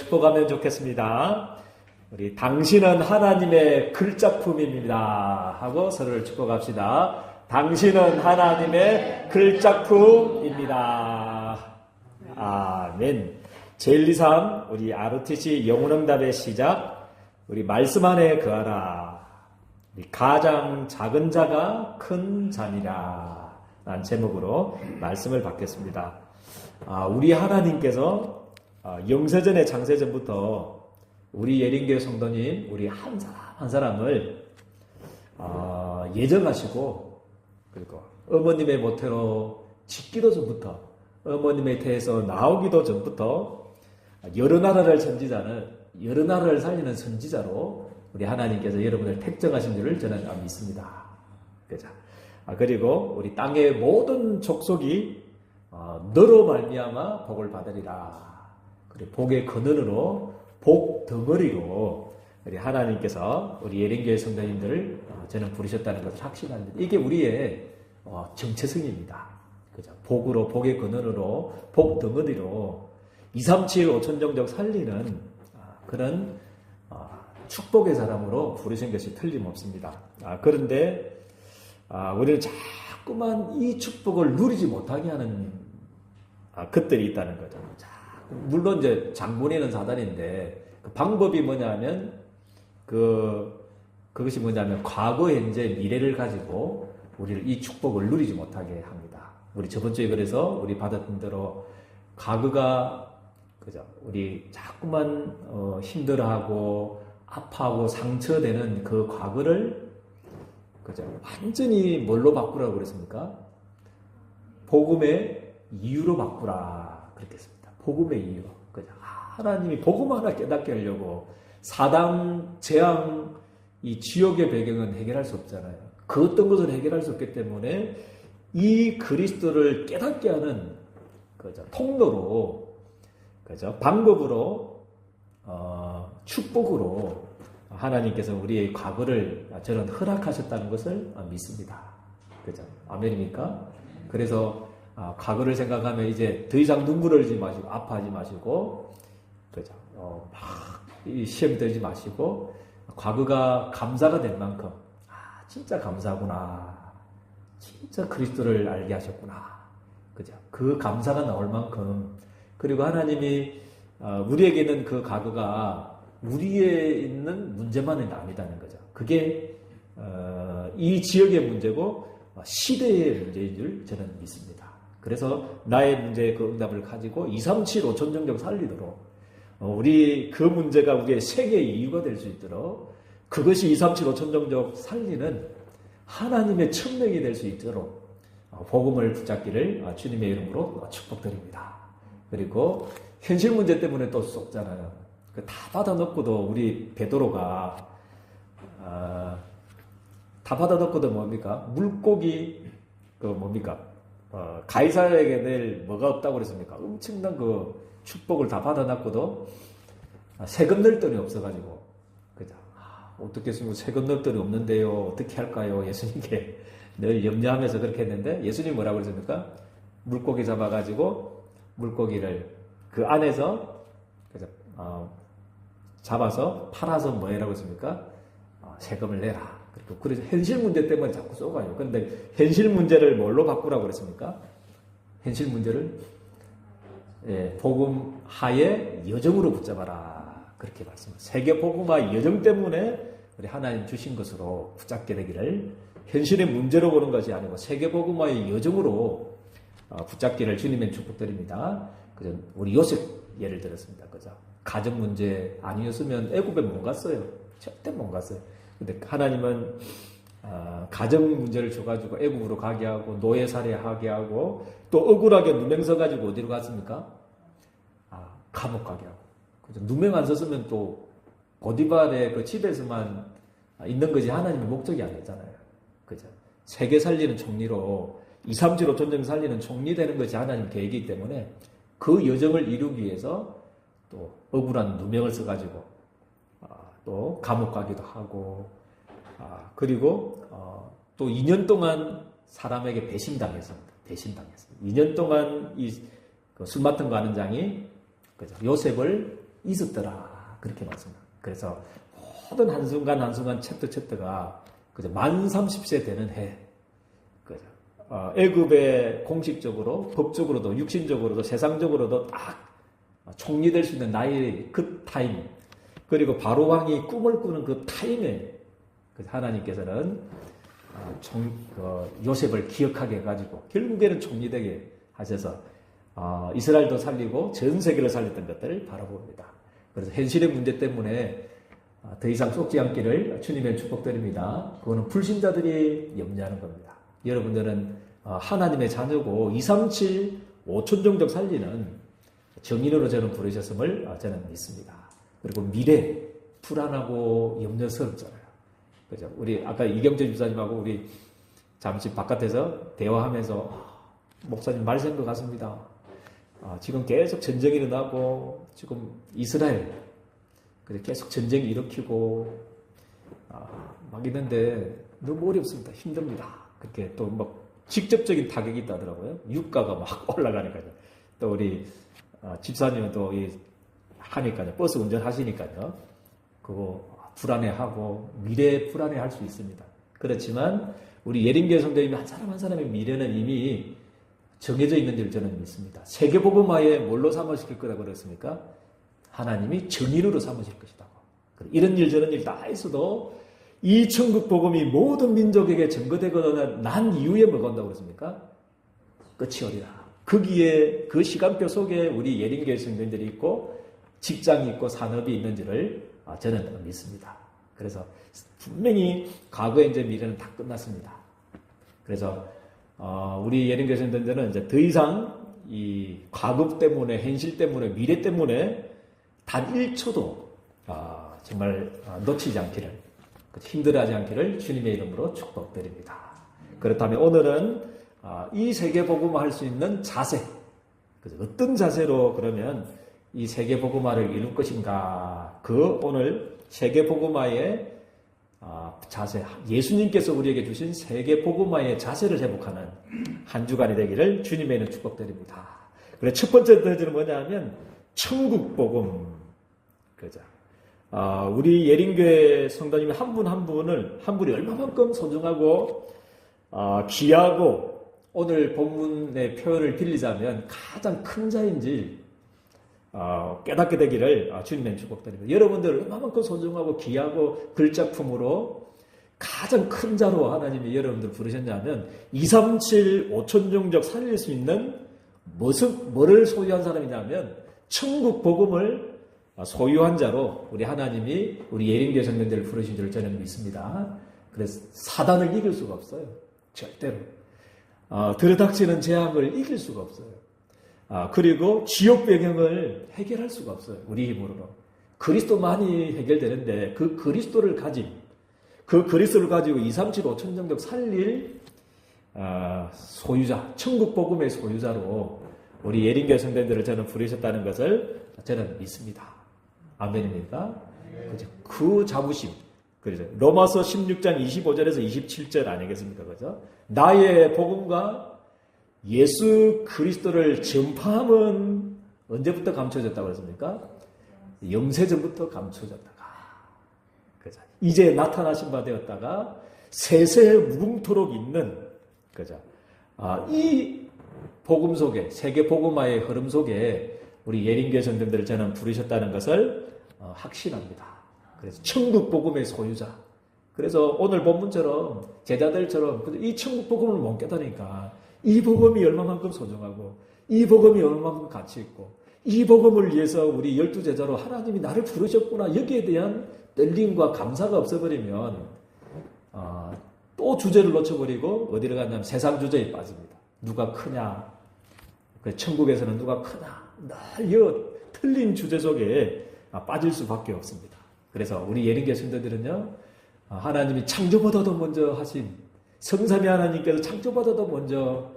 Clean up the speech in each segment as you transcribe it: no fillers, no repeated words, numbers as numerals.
축복하면 좋겠습니다. 우리 당신은 하나님의 글작품입니다 하고 서로를 축복합시다. 당신은 하나님의 글작품입니다. 아멘. 제123 우리 ROTC 영혼응답의 시작. 우리 말씀 안에 거하라. 우리 가장 작은 자가 큰 자니라 라는 제목으로 말씀을 받겠습니다. 우리 하나님께서 영세전의 창세전부터 우리 예린교회 성도님 우리 한 사람 한 사람을 예정하시고, 그리고 어머님의 모태로 짓기도 전부터, 어머님의 태에서 나오기도 전부터 여러 나라를 살리는 선지자로 우리 하나님께서 여러분을 택정하신 줄을 저는 믿습니다. 그죠? 그리고 우리 땅의 모든 족속이 너로 말미암아 복을 받으리라. 그리고 복의 근원으로 복 덩어리로 우리 하나님께서 우리 예린교회 성도님들을 저는 부르셨다는 것을 확신합니다. 이게 우리의 정체성입니다. 그죠? 복으로, 복의 근원으로, 복 덩어리로 237, 5천 종족 살리는 그런 축복의 사람으로 부르신 것이 틀림없습니다. 그런데 우리는 자꾸만 이 축복을 누리지 못하게 하는 것들이 있다는 거죠. 물론 이제 장본인은 사단인데 그 방법이 뭐냐면 그것이 뭐냐면 과거, 현재, 미래를 가지고 우리를 이 축복을 누리지 못하게 합니다. 우리 저번 주에 그래서 우리 받았던 대로 과거가 그죠? 우리 자꾸만 힘들어하고 아파하고 상처되는 그 과거를 그죠? 완전히 뭘로 바꾸라고 그랬습니까? 복음의 이유로 바꾸라 그렇게 했습니다. 복음의 이유. 그죠? 하나님이 복음 하나 깨닫게 하려고 사단, 재앙, 이 지옥의 배경은 해결할 수 없잖아요. 그 어떤 것을 해결할 수 없기 때문에 이 그리스도를 깨닫게 하는 그죠? 통로로, 그죠? 방법으로, 축복으로 하나님께서 우리의 과거를 저는 허락하셨다는 것을 믿습니다. 그죠? 아멘입니까? 그래서 과거를 생각하면 이제 더 이상 눈물 흘리지 마시고, 아파하지 마시고, 그죠? 막 시험 들지 마시고, 과거가 감사가 될 만큼, 진짜 감사구나. 진짜 그리스도를 알게 하셨구나. 그죠? 그 감사가 나올 만큼, 그리고 하나님이 우리에게 있는 그 과거가 우리에 있는 문제만은 아니다는 거죠. 그게 이 지역의 문제고 시대의 문제인 줄 저는 믿습니다. 그래서 나의 문제의 그 응답을 가지고 237, 5천 종족 살리도록 우리 그 문제가 우리의 세계의 이유가 될 수 있도록 그것이 237, 5천 종족 살리는 하나님의 천명이 될 수 있도록 복음을 붙잡기를 주님의 이름으로 축복드립니다. 그리고 현실 문제 때문에 또 쏟잖아요. 다 받아놓고도 우리 베드로가 다 받아놓고도 뭡니까? 물고기 뭡니까? 가이사에게 낼 뭐가 없다고 그랬습니까? 엄청난 그 축복을 다 받아놨고도 세금 낼 돈이 없어가지고 그죠? 어떻게 했으면 세금 낼 돈이 없는데요? 어떻게 할까요? 예수님께 늘 염려하면서 그렇게 했는데 예수님이 뭐라고 그랬습니까? 물고기 잡아가지고 물고기를 그 안에서 그죠? 잡아서 팔아서 뭐 해라고 했습니까? 세금을 내라. 그래서 현실 문제 때문에 자꾸 쏘가요. 그런데 현실 문제를 뭘로 바꾸라고 그랬습니까? 현실 문제를 복음 하에 여정으로 붙잡아라. 그렇게 말씀합니다. 세계 복음화 여정 때문에 우리 하나님 주신 것으로 붙잡게 되기를 현실의 문제로 보는 것이 아니고 세계 복음화의 여정으로 붙잡기를 주님의 축복드립니다. 그죠? 우리 요셉 예를 들었습니다. 그죠? 가정 문제 아니었으면 애굽에 못 갔어요. 절대 못 갔어요. 근데 하나님은 가정 문제를 줘가지고 애굽으로 가게 하고 노예 살해하게 하고 또 억울하게 누명 써가지고 어디로 갔습니까? 감옥 가게 하고. 그죠? 누명 안 썼으면 또 보디발의 그 집에서만 있는 것이 하나님의 목적이 아니잖아요. 그죠? 세계 살리는 총리로 237, 5천 정 살리는 총리 되는 것이 하나님 계획이기 때문에 그 여정을 이루기 위해서 또 억울한 누명을 써가지고 또 감옥 가기도 하고 그리고 또 2년 동안 사람에게 배신당했습니다. 2년 동안 이 술 맡은 거 하는 장이 그죠? 요셉을 있었더라. 그렇게 말씀합니다. 그래서 모든 한순간 한순간 챕터가 그죠? 만 30세 되는 해. 그죠? 애굽에 공식적으로, 법적으로도, 육신적으로도, 세상적으로도 딱 총리될 수 있는 나이의 그 타임. 그리고 바로 왕이 꿈을 꾸는 그 타임에 하나님께서는 요셉을 기억하게 해가지고 결국에는 총리되게 하셔서 이스라엘도 살리고 전 세계를 살렸던 것들을 바라봅니다. 그래서 현실의 문제 때문에 더 이상 쏟지 않기를 주님의 축복드립니다. 그거는 불신자들이 염려하는 겁니다. 여러분들은 하나님의 자녀고 237, 5천종족 살리는 정인으로 저는 부르셨음을 저는 믿습니다. 그리고 미래 불안하고 염려스럽잖아요. 그죠? 우리 아까 이경재 집사님하고 우리 잠시 바깥에서 대화하면서 목사님 말 생각 같습니다. 지금 계속 전쟁이 일어나고 지금 이스라엘 계속 전쟁이 일으키고 막 있는데 너무 어렵습니다. 힘듭니다. 그렇게 또 막 직접적인 타격이 있다더라고요. 유가가 막 올라가니까요. 또 우리 집사님은 또 하니까요. 버스 운전하시니까요. 그거 불안해하고 미래에 불안해할 수 있습니다. 그렇지만 우리 예림교회 성도님이 한 사람 한 사람의 미래는 이미 정해져 있는 줄 저는 믿습니다. 세계복음화에 뭘로 삼으실 거라고 그랬습니까? 하나님이 정의로 삼으실 것이다. 이런 일 저런 일 다 있어도 이 천국 복음이 모든 민족에게 전거되거나 난 이후에 뭐가 온다고 그랬습니까? 끝이 오리라. 거기에 그 시간표 속에 우리 예림교회 성도님들이 있고 직장이 있고 산업이 있는지를 저는 믿습니다. 그래서 분명히 과거의 이제 미래는 다 끝났습니다. 그래서 우리 예림교회 성도님들은 이제 더 이상 이 과거 때문에 현실 때문에 미래 때문에 단 1초도 정말 놓치지 않기를 힘들어하지 않기를 주님의 이름으로 축복드립니다. 그렇다면 오늘은 이 세계복음화 할 수 있는 자세, 어떤 자세로 그러면 이 세계복음화를 이룰 것인가? 그 오늘 세계복음화의 자세, 예수님께서 우리에게 주신 세계복음화의 자세를 회복하는 한 주간이 되기를 주님의 이름 축복드립니다. 그래서 첫 번째 드는 뭐냐면 천국복음. 그죠? 우리 예림교회 성도님 한 분 한 분이 얼마만큼 소중하고 귀하고 오늘 본문의 표현을 빌리자면 가장 큰 자인지 깨닫게 되기를 주님의 축복드립니다. 여러분들 얼마만큼 소중하고 귀하고 글작품으로 가장 큰 자로 하나님이 여러분들 부르셨냐면 237, 5천종족 살릴 수 있는 뭐를 소유한 사람이냐면 천국 복음을 소유한 자로 우리 하나님이 우리 예림교회 성도들을 부르신 줄 저는 믿습니다. 그래서 사단을 이길 수가 없어요. 절대로. 들어닥치는 재앙을 이길 수가 없어요. 그리고 지옥 배경을 해결할 수가 없어요. 우리 힘으로는. 그리스도만이 해결되는데 그 그리스도를 가진 그 그리스도를 가지고 237, 5천 종족 살릴 소유자, 천국 복음의 소유자로 우리 예림교회 성도들을 저는 부르셨다는 것을 저는 믿습니다. 아멘입니까? 그죠? 그 자부심. 그죠? 로마서 16장 25절에서 27절 아니겠습니까? 그죠? 나의 복음과 예수 그리스도를 전파함은 언제부터 감춰졌다고 그랬습니까? 영세전부터 감춰졌다가. 그죠? 이제 나타나신 바 되었다가 세세 무궁토록 있는, 그죠? 이 복음 속에, 세계 복음화의 흐름 속에 우리 예림교회 성도들을 저는 부르셨다는 것을 확신합니다. 그래서 천국 복음의 소유자. 그래서 오늘 본문처럼 제자들처럼 이 천국 복음을 못 깨달으니까 이 복음이 얼마만큼 소중하고 이 복음이 얼마만큼 가치 있고 이 복음을 위해서 우리 12제자로 하나님이 나를 부르셨구나 여기에 대한 떨림과 감사가 없어버리면 또 주제를 놓쳐버리고 어디로 갔냐면 세상 주제에 빠집니다. 누가 크냐? 천국에서는 누가 크냐? 늘 이 틀린 주제 속에 빠질 수밖에 없습니다. 그래서 우리 예림교회 성도들은요, 하나님이 창조보다도 먼저 하신 성삼위 하나님께서 창조보다도 먼저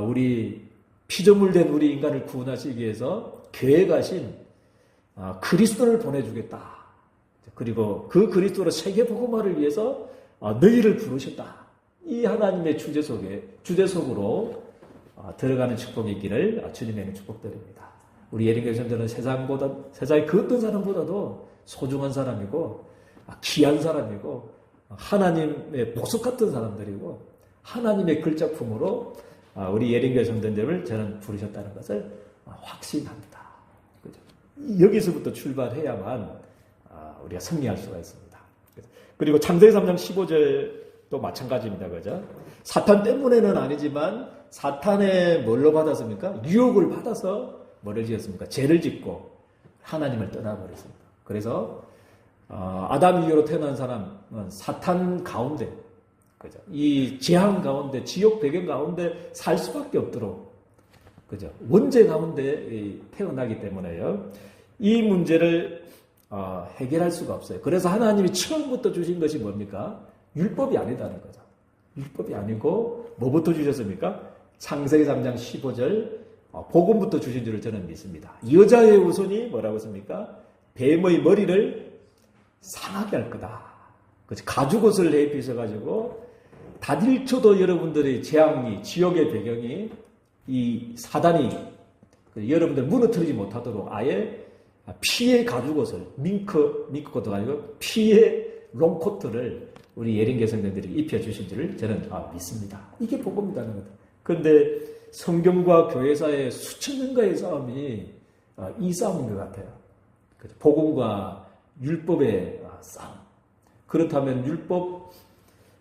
우리 피조물된 우리 인간을 구원하시기 위해서 계획하신 그리스도를 보내주겠다. 그리고 그 그리스도로 세계복음화를 위해서 너희를 부르셨다. 이 하나님의 주제 속으로 들어가는 축복이 있기를 주님의 축복드립니다. 우리 예린교회 성도는 세상에 그 어떤 사람보다도 소중한 사람이고, 귀한 사람이고, 하나님의 보석 같은 사람들이고, 하나님의 글작품으로 우리 예린교회 성도님을 저는 부르셨다는 것을 확신합니다. 그죠? 여기서부터 출발해야만 우리가 승리할 수가 있습니다. 그리고 창세기 3장 15절도 마찬가지입니다. 그죠? 사탄 때문에는 아니지만 사탄의 뭘로 받았습니까? 유혹을 받아서 뭐를 지었습니까? 죄를 짓고 하나님을 떠나버렸습니다. 그래서 아담 이후로 태어난 사람은 사탄 가운데, 그죠? 이 재앙 가운데, 지옥 배경 가운데 살 수밖에 없도록, 그죠? 원죄 가운데 태어나기 때문에요. 이 문제를 해결할 수가 없어요. 그래서 하나님이 처음부터 주신 것이 뭡니까? 율법이 아니다는 거죠. 율법이 아니고 뭐부터 주셨습니까? 창세기 3장 15절 복음부터 주신 줄을 저는 믿습니다. 여자의 후손이 뭐라고 했습니까? 뱀의 머리를 상하게 할 거다. 가죽옷을 입히셔가지고 다딜쳐도 여러분들의 재앙이, 지옥의 배경이 이 사단이 여러분들 무너뜨리지 못하도록 아예 피의 가죽옷을, 밍크코트가 아니고 피의 롱코트를 우리 예린교회 성도들이 입혀주신 줄을 저는 믿습니다. 이게 복음이라는 거다. 그런데 성경과 교회사의 수천 년간의 싸움이 이 싸움인 것 같아요. 복음과 율법의 싸움. 그렇다면 율법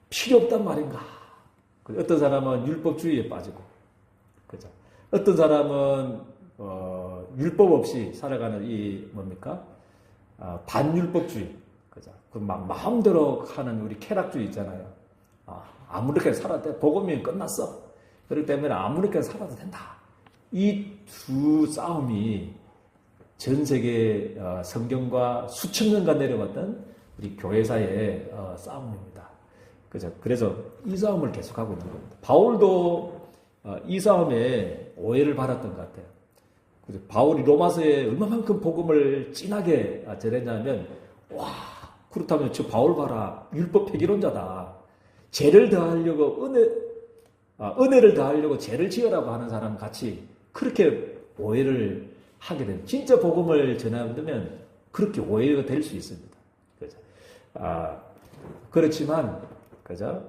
필요 없단 말인가? 어떤 사람은 율법주의에 빠지고, 그죠? 어떤 사람은 율법 없이 살아가는 이 뭡니까? 반율법주의, 그죠? 그 마음대로 하는 우리 쾌락주의 있잖아요. 아무렇게나 살아도 돼. 복음이 끝났어. 그렇기 때문에 아무렇게나 살아도 된다. 이 두 싸움이 전 세계 성경과 수천 년간 내려왔던 우리 교회사의 싸움입니다. 그죠? 그래서 이 싸움을 계속하고 있는 겁니다. 바울도 이 싸움에 오해를 받았던 것 같아요. 그죠? 바울이 로마서에 얼마만큼 복음을 진하게 전했냐면, 와, 그렇다면 저 바울 봐라. 율법 폐기론자다. 죄를 더하려고 은혜를 더하려고 죄를 지으라고 하는 사람 같이 그렇게 오해를 하게 됩니다. 진짜 복음을 전하면 그렇게 오해가 될 수 있습니다. 그죠? 그렇지만, 그죠?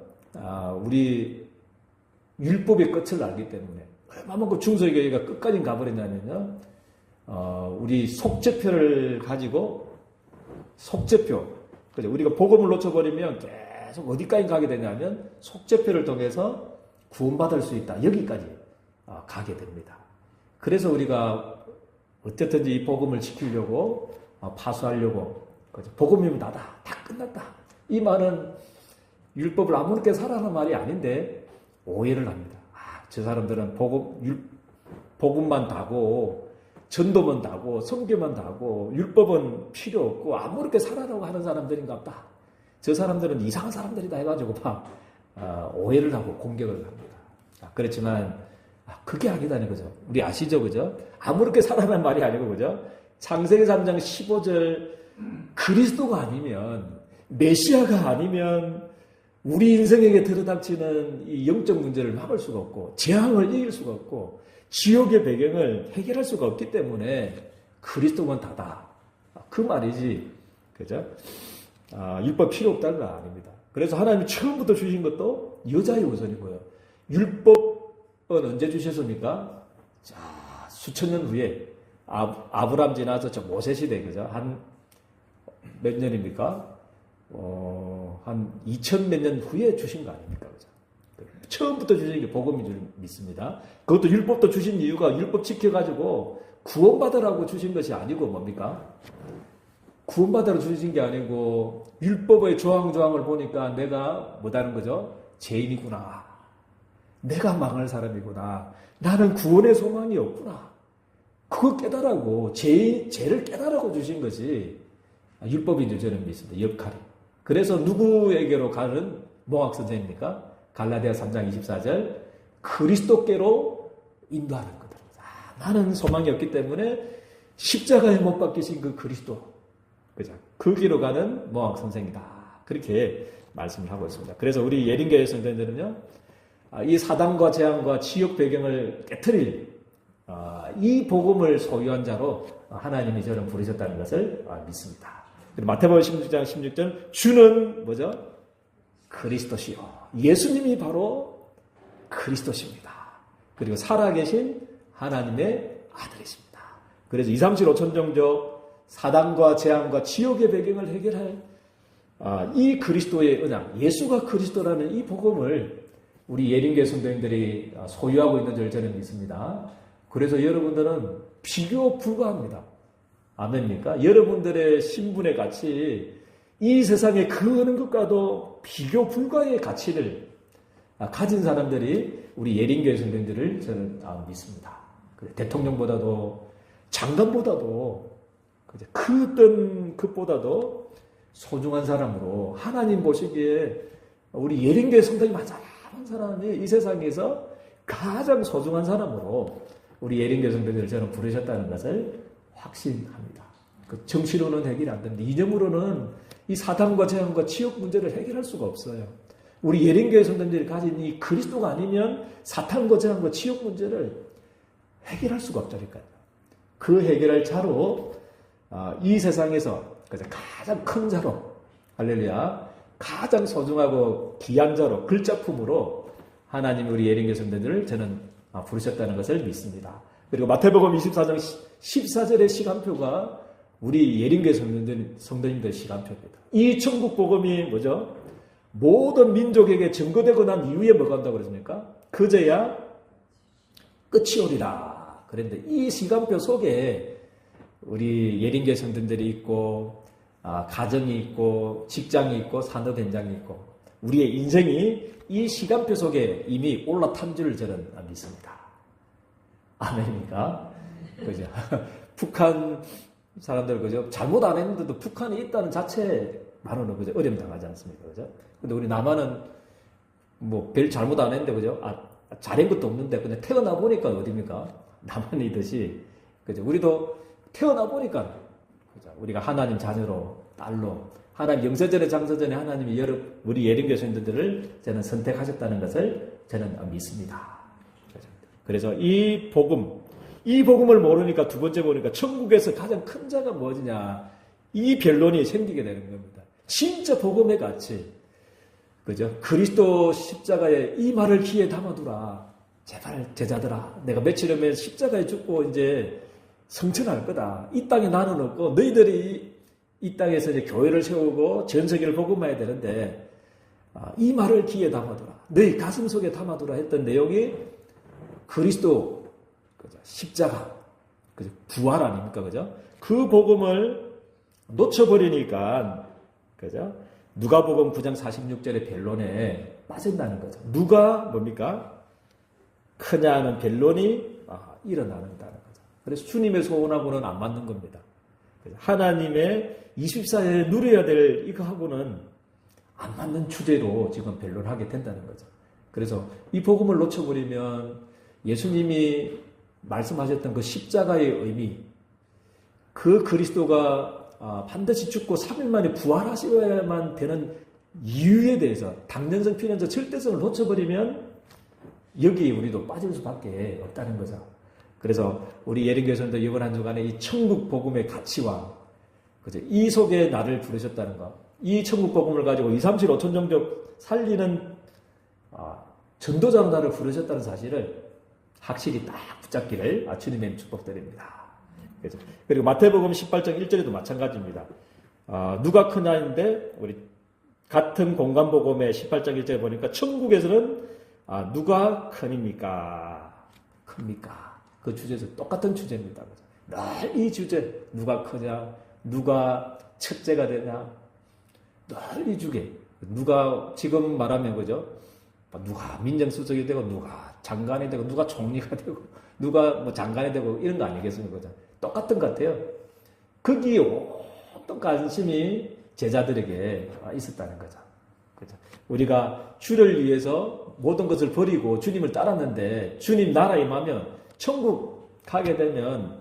우리 율법의 끝을 알기 때문에 얼마만큼 중세교회가 끝까지 가버렸냐면요. 우리 속죄표를 가지고 그죠? 우리가 복음을 놓쳐버리면 계속 어디까지 가게 되냐면 속죄표를 통해서 구원받을 수 있다. 여기까지 가게 됩니다. 그래서 우리가 어쨌든지 이 복음을 지키려고 파수하려고, 그죠? 복음이면 나다. 다 끝났다. 이 말은 율법을 아무렇게 살아라는 말이 아닌데 오해를 합니다. 저 사람들은 복음만 다고 전도만 다고 선교만 다고 율법은 필요 없고 아무렇게 살아라고 하는 사람들인가 보다. 저 사람들은 이상한 사람들이다 해가지고 오해를 하고 공격을 합니다. 그렇지만 그게 아니다는 거죠. 우리 아시죠? 그죠? 아무렇게 살아라는 말이 아니고, 그죠? 창세기 3장 15절 그리스도가 아니면, 메시아가 아니면 우리 인생에게 들어닥치는 이 영적 문제를 막을 수가 없고, 재앙을 이길 수가 없고, 지옥의 배경을 해결할 수가 없기 때문에 그리스도만 다다. 그 말이지. 그죠? 율법 필요 없다는 거 아닙니다. 그래서 하나님이 처음부터 주신 것도 여자의 우선이고요. 율법은 언제 주셨습니까? 자, 수천 년 후에 아브람 지나서 저 모세 시대, 그죠? 한 몇 년입니까? 한 2000 몇 년 후에 주신 거 아닙니까? 그죠? 처음부터 주신 게 복음인 줄 믿습니다. 그것도 율법도 주신 이유가 율법 지켜가지고 구원받으라고 주신 것이 아니고 뭡니까? 구원받으라고 주신 게 아니고 율법의 조항을 보니까 내가 뭐다는 거죠? 죄인이구나. 내가 망할 사람이구나. 나는 구원의 소망이 없구나. 그거 깨달으라고, 죄를 깨달으라고 주신 것이 율법인 줄 저는 믿습니다. 역할이. 그래서 누구에게로 가는 몽학 선생입니까? 갈라디아 3장 24절 그리스도께로 인도하는 거다. 나는 소망이 없기 때문에 십자가에 못 박히신 그 그리스도, 그죠? 그 길로 가는 몽학 선생이다. 그렇게 말씀을 하고 있습니다. 그래서 우리 예린교회 성도님들은요, 이 사단과 재앙과 지옥 배경을 깨트릴 이 복음을 소유한 자로 하나님이 저를 부르셨다는 것을 믿습니다. 그리고 마태복음 16장 16절 주는 뭐죠? 그리스도시요. 예수님이 바로 그리스도십니다. 그리고 살아계신 하나님의 아들이십니다. 그래서 2, 3, 7, 5천 종족 사단과 재앙과 지옥의 배경을 해결할 이 그리스도의 언약, 예수가 그리스도라는 이 복음을 우리 예린교회 성도님들이 소유하고 있는 줄 저는 믿습니다. 그래서 여러분들은 비교 불가합니다. 아멘입니까? 여러분들의 신분의 가치, 이 세상의 그 어느 것과도 비교 불가의 가치를 가진 사람들이 우리 예린교회 성도님들을 저는 믿습니다. 대통령보다도 장관보다도 그 어떤 것보다도 소중한 사람으로 하나님 보시기에 우리 예린교회 성도님 많은 사람이 이 세상에서 가장 소중한 사람으로 우리 예린교회 성도님들을 저는 부르셨다는 것을 확신합니다. 그 정치로는 해결이 안 되는데 이념으로는 이 사단과 재앙과 지옥 문제를 해결할 수가 없어요. 우리 예린교회 성도님들이 가진 이 그리스도가 아니면 사탄과 재앙과 지옥 문제를 해결할 수가 없다니까요. 그 해결할 자로 이 세상에서 가장 큰 자로 할렐루야 가장 소중하고 귀한 자로 글자품으로 하나님이 우리 예린교회 성도들을 저는 부르셨다는 것을 믿습니다. 그리고 마태복음 24장 14절의 시간표가 우리 예린교회 성도님들의 시간표입니다. 이 천국 복음이 뭐죠? 모든 민족에게 증거되고 난 이후에 뭐가 한다고 그랬습니까? 그제야 끝이 오리라. 그런데 이 시간표 속에 우리 예린교회 성도들이 있고 가정이 있고 직장이 있고 산업 현장이 있고 우리의 인생이 이 시간표 속에 이미 올라탄 줄 저는 믿습니다. 아멘입니까? 그죠? 북한 사람들 그죠? 잘못 안 했는데도 북한이 있다는 자체만으로는 그죠? 어려움 당하지 않습니까? 그죠? 근데 우리 남한은 뭐 별 잘못 안 했는데 그죠? 잘한 것도 없는데 그냥 태어나 보니까 어디입니까? 남한이듯이 그죠? 우리도 태어나 보니까 그죠? 우리가 하나님 자녀로 딸로 하나님 영세전에 장세전에 하나님이 우리 예린교회 성도들을 저는 선택하셨다는 것을 저는 믿습니다. 그래서 이 복음을 모르니까 두 번째 보니까 천국에서 가장 큰 자가 뭐냐 이 변론이 생기게 되는 겁니다. 진짜 복음의 가치 그죠? 그리스도 십자가에 이 말을 귀에 담아두라. 제발 제자들아 내가 며칠 후에 십자가에 죽고 이제 성천할 거다. 이 땅에 나는 없고 너희들이 이 땅에서 이제 교회를 세우고 전 세계를 복음해야 되는데 이 말을 귀에 담아두라. 너희 가슴 속에 담아두라 했던 내용이 그리스도 그죠? 십자가 그죠? 부활 아닙니까? 그죠? 그 복음을 놓쳐버리니까 그죠? 누가복음 9장 46절의 변론에 빠진다는 거죠. 누가 뭡니까? 크냐 하는 변론이 일어나는다는 거죠. 그래서 주님의 소원하고는 안 맞는 겁니다. 하나님의 24에 누려야 될 이거하고는 안 맞는 주제로 지금 변론하게 된다는 거죠. 그래서 이 복음을 놓쳐버리면 예수님이 말씀하셨던 그 십자가의 의미, 그 그리스도가 반드시 죽고 3일 만에 부활하셔야만 되는 이유에 대해서 당년성, 필연성, 절대성을 놓쳐버리면 여기 우리도 빠질 수밖에 없다는 거죠. 그래서 우리 예린교회 성도 이번 한 주간에 이 천국 복음의 가치와 그죠? 이 속에 나를 부르셨다는 것, 이 천국 복음을 가지고 2, 3, 7, 5천 종족 살리는 전도자로 나를 부르셨다는 사실을 확실히 딱 붙잡기를 주님의 축복드립니다. 그리고 마태복음 18장 1절에도 마찬가지입니다. 누가 크냐인데 우리 같은 공간복음의 18장 1절에 보니까 천국에서는 누가 크니까 큽니까? 그 주제에서 똑같은 주제입니다. 늘 이 주제 누가 크냐 누가 첫째가 되냐 늘 이 주제 누가 지금 말하면 그죠? 누가 민정수석이 되고 누가 장관이 되고 누가 총리가 되고 누가 뭐 장관이 되고 이런 거 아니겠습니까? 똑같은 것 같아요. 거기에 어떤 관심이 제자들에게 있었다는 거죠. 그죠? 우리가 주를 위해서 모든 것을 버리고 주님을 따랐는데 주님 나라에 임하면 천국 가게 되면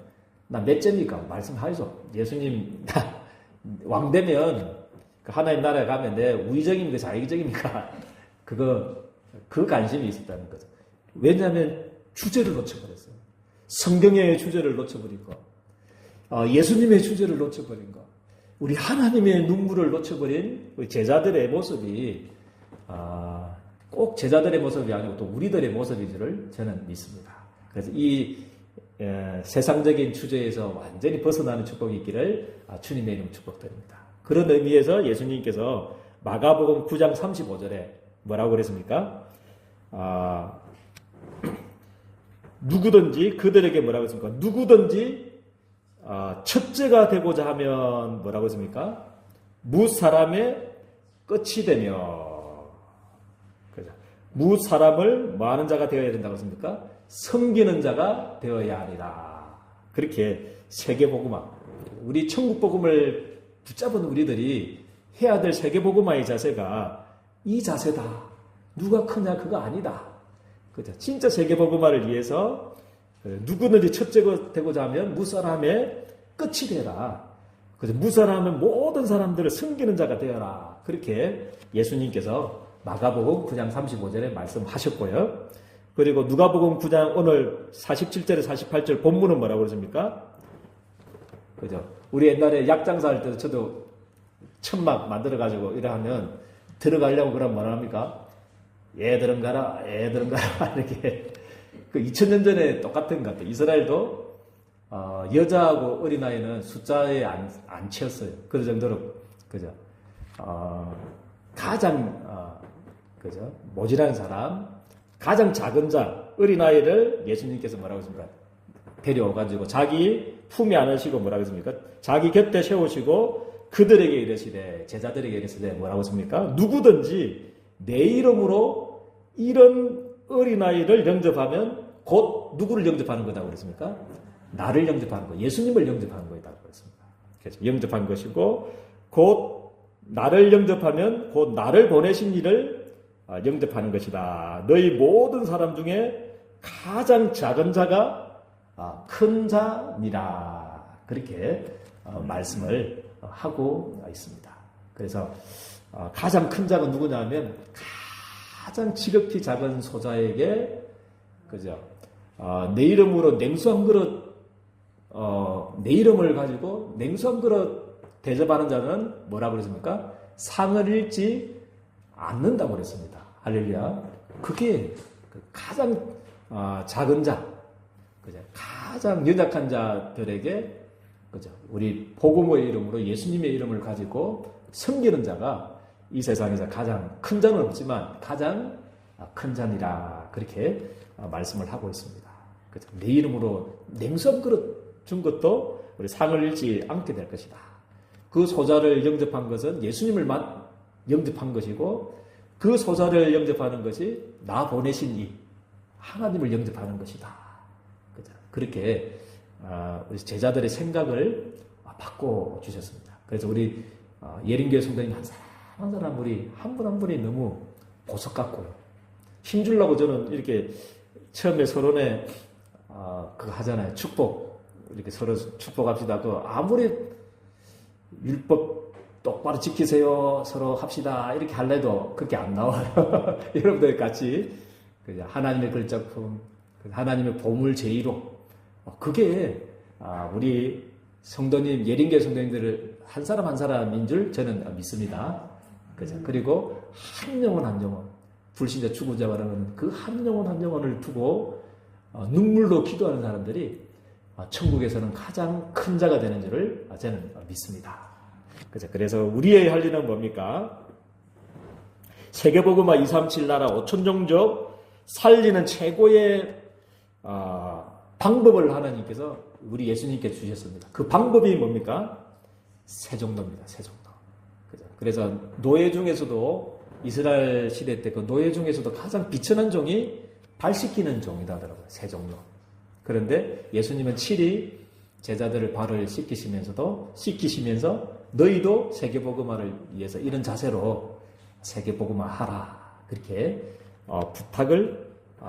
나 몇 째입니까? 말씀하시죠. 예수님 왕 되면 그 하나님 나라에 가면 내 우의적입니까? 자의적입니까? 그 관심이 있었다는 거죠. 왜냐하면 주제를 놓쳐버렸어요. 성경의 주제를 놓쳐버린 것, 예수님의 주제를 놓쳐버린 것, 우리 하나님의 눈물을 놓쳐버린 우리 제자들의 모습이 꼭 제자들의 모습이 아니고 또 우리들의 모습인지를 저는 믿습니다. 그래서 이 세상적인 주제에서 완전히 벗어나는 축복이 있기를 주님의 이름 축복드립니다. 그런 의미에서 예수님께서 마가복음 9장 35절에 뭐라고 그랬습니까? 누구든지 그들에게 뭐라고 했습니까? 누구든지 첫째가 되고자 하면 뭐라고 했습니까? 무사람의 끝이 되며, 그죠? 무사람을 뭐 하는 자가 되어야 된다고 했습니까? 섬기는 자가 되어야 하리라. 그렇게 세계복음화, 우리 천국복음을 붙잡은 우리들이 해야 될 세계복음화의 자세가 이 자세다. 누가 크냐 그거 아니다. 그죠? 진짜 세계복음화를 위해서 누구든지 첫째가 되고자 하면 무사람의 끝이 되라. 그래서 무사람은 모든 사람들을 섬기는 자가 되어라. 그렇게 예수님께서 마가복음 9장 35절에 말씀하셨고요. 그리고 누가복음 9장 오늘 47절에 48절 본문은 뭐라고 그러십니까? 그죠? 우리 옛날에 약 장사할 때도 저도 천막 만들어가지고 이러하면 들어가려고 그러면 뭐라 합니까? 얘들은 가라, 얘들은 가라. 이렇게. 그 2000년 전에 똑같은 것 같아요. 이스라엘도 여자하고 어린아이는 숫자에 안 채웠어요. 그 정도로, 그죠? 가장, 그죠? 모질한 사람, 가장 작은 자, 어린아이를 예수님께서 뭐라고 했습니까? 데려와가지고 자기 품에 안으시고 뭐라고 했습니까? 자기 곁에 세우시고 그들에게 이르시되, 제자들에게 이르시되 뭐라고 했습니까? 누구든지 내 이름으로 이런 어린아이를 영접하면 곧 누구를 영접하는 거다고 그랬습니까? 나를 영접하는 거, 예수님을 영접하는 거다고 그랬습니다. 그래서 영접한 것이고, 곧 나를 영접하면 곧 나를 보내신 이를 영접하는 것이다. 너희 모든 사람 중에 가장 작은 자가 큰 자니라. 그렇게 말씀을 하고 있습니다. 그래서 가장 큰 자가 누구냐 하면 가장 지극히 작은 소자에게, 그죠? 내 이름으로 냉수 한 그릇, 내 이름을 가지고 냉수 한 그릇 대접하는 자는 뭐라고 그랬습니까? 상을 잃지 않는다고 그랬습니다. 할렐루야. 그게 가장 작은 자, 그죠? 가장 연약한 자들에게, 그죠? 우리 복음의 이름으로 예수님의 이름을 가지고 섬기는 자가 이 세상에서 가장 큰 자는 없지만 가장 큰 자니라. 그렇게 말씀을 하고 있습니다. 그죠? 내 이름으로 냉수 한 그릇 준 것도 우리 상을 잃지 않게 될 것이다. 그 소자를 영접한 것은 예수님을 영접한 것이고, 그 소자를 영접하는 것이 나 보내신 이 하나님을 영접하는 것이다. 그죠? 그렇게 우리 제자들의 생각을 바꿔 주셨습니다. 그래서 우리 예린교회 성도님 한 사람 한 사람 우리 한 분 한 분이 너무 보석 같고요. 힘주려고 저는 이렇게 처음에 서론에 그거 하잖아요. 축복. 이렇게 서로 축복합시다. 그 아무리 율법 똑바로 지키세요. 서로 합시다. 이렇게 할래도 그렇게 안 나와요. 여러분들 같이 하나님의 글작품, 하나님의 보물 제의로, 그게 우리 성도님, 예린교회 성도님들을 한 사람 한 사람인 줄 저는 믿습니다. 그죠? 그리고 한 영혼 한 영혼, 불신자 추구자라는 그 한 영혼 한 영혼을 두고 눈물로 기도하는 사람들이 천국에서는 가장 큰 자가 되는 줄을 저는 믿습니다. 그죠? 그래서 우리의 할 일은 뭡니까? 세계복음화 237 나라 5천 종족 살리는 최고의 방법을 하나님께서 우리 예수님께 주셨습니다. 그 방법이 뭡니까? 세종도입니다. 세종도. 그죠? 그래서 노예 중에서도 이스라엘 시대 때 그 노예 중에서도 가장 비천한 종이 발 씻기는 종이다 하더라고요. 세종도. 그런데 예수님은 칠이 제자들을 발을 씻기시면서 너희도 세계복음화를 위해서 이런 자세로 세계복음화 하라. 그렇게 부탁을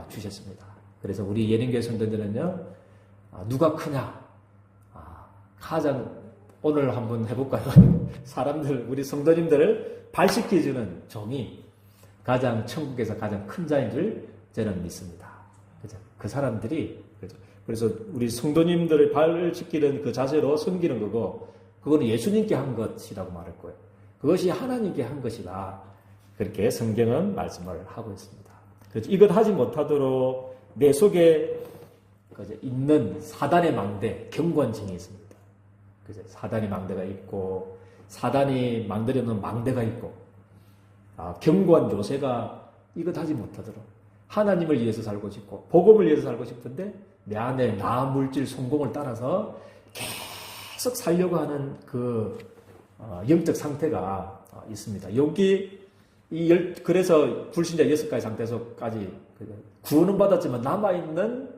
주셨습니다. 그래서 우리 예린교회 성도들은요, 누가 크냐? 가장 오늘 한번 해볼까요? 사람들, 우리 성도님들을 발식해주는 종이 가장 천국에서 가장 큰 자인 줄 저는 믿습니다. 그죠? 그 사람들이, 그죠? 그래서 우리 성도님들의 발을 씻기는 그 자세로 섬기는 거고, 그거는 예수님께 한 것이라고 말할 거예요. 그것이 하나님께 한 것이다. 그렇게 성경은 말씀을 하고 있습니다. 그래서 이것 하지 못하도록 내 속에 있는 사단의 망대, 경관징이 있습니다. 그죠? 사단의 망대가 있고, 사단이 만들어 놓은 망대가 있고, 경관 요새가 이것 하지 못하도록 하나님을 위해서 살고 싶고, 복음을 위해서 살고 싶은데, 내 안에 나 물질 성공을 따라서 계속 살려고 하는 그 영적 상태가 있습니다. 여기 그래서 불신자 6가지 상태에서까지 구원은 받았지만 남아있는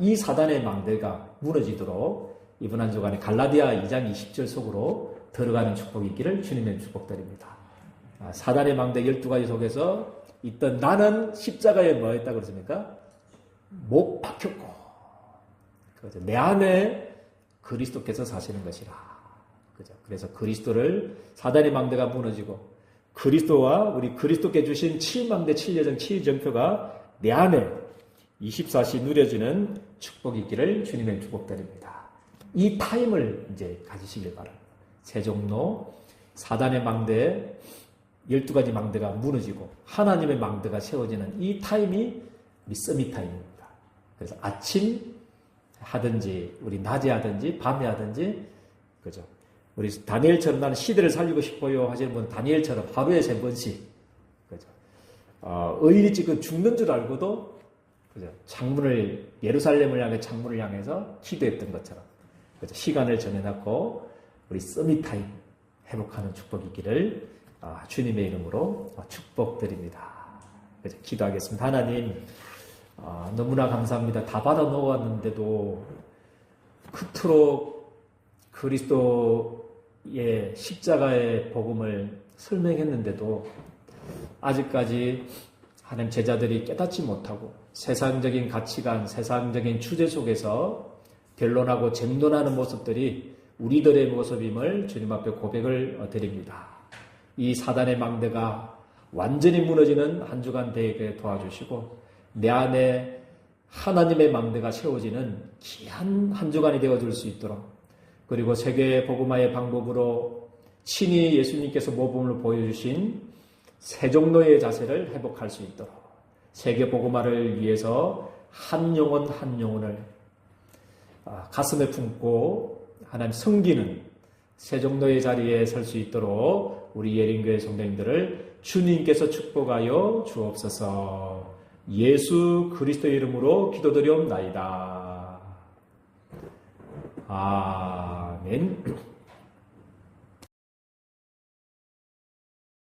이 사단의 망대가 무너지도록 이번 한 주간에 갈라디아 2장 20절 속으로 들어가는 축복이 있기를 주님의 축복드립니다. 사단의 망대 12가지 속에서 있던 나는 십자가에 뭐 했다고 그랬습니까? 못 박혔고, 그렇죠? 내 안에 그리스도께서 사시는 것이라. 그죠? 그래서 그리스도를, 사단의 망대가 무너지고, 그리스도와 우리 그리스도께 주신 치유망대, 치유여정, 치유정표가 내 안에 24시 누려지는 축복이 있기를 주님의 축복드립니다. 이 타임을 이제 가지시길 바랍니다. 세종로, 사단의 망대, 12가지 망대가 무너지고 하나님의 망대가 세워지는 이 타임이 우리 서밋 타임입니다. 그래서 아침 하든지 우리 낮에 하든지 밤에 하든지, 그죠? 우리 다니엘처럼 나는 시대를 살리고 싶어요 하시는 분은 다니엘처럼 하루에 3번씩, 그죠? 의인이 지금 죽는 줄 알고도, 그죠? 창문을, 예루살렘을 향해 창문을 향해서 기도했던 것처럼, 그죠? 시간을 정해놓고 우리 서밋 타임 회복하는 축복이 있기를 주님의 이름으로 축복드립니다. 그죠? 기도하겠습니다. 하나님, 너무나 감사합니다. 다 받아 놓았는데도 그토록 그리스도의 십자가의 복음을 설명했는데도 아직까지 하나님 제자들이 깨닫지 못하고 세상적인 가치관, 세상적인 추재 속에서 변론하고 쟁론하는 모습들이 우리들의 모습임을 주님 앞에 고백을 드립니다. 이 사단의 망대가 완전히 무너지는 한 주간 되게 도와주시고, 내 안에 하나님의 망대가 세워지는 귀한 한 주간이 되어줄 수 있도록, 그리고 세계 복음화의 방법으로 친히 예수님께서 모범을 보여주신 세종로의 자세를 회복할 수 있도록, 세계 복음화를 위해서 한 영혼 한 영혼을 가슴에 품고 하나님 섬기는 세종로의 자리에 설 수 있도록 우리 예린교회 성도님들을 주님께서 축복하여 주옵소서. 예수 그리스도의 이름으로 기도드리옵나이다. 아멘.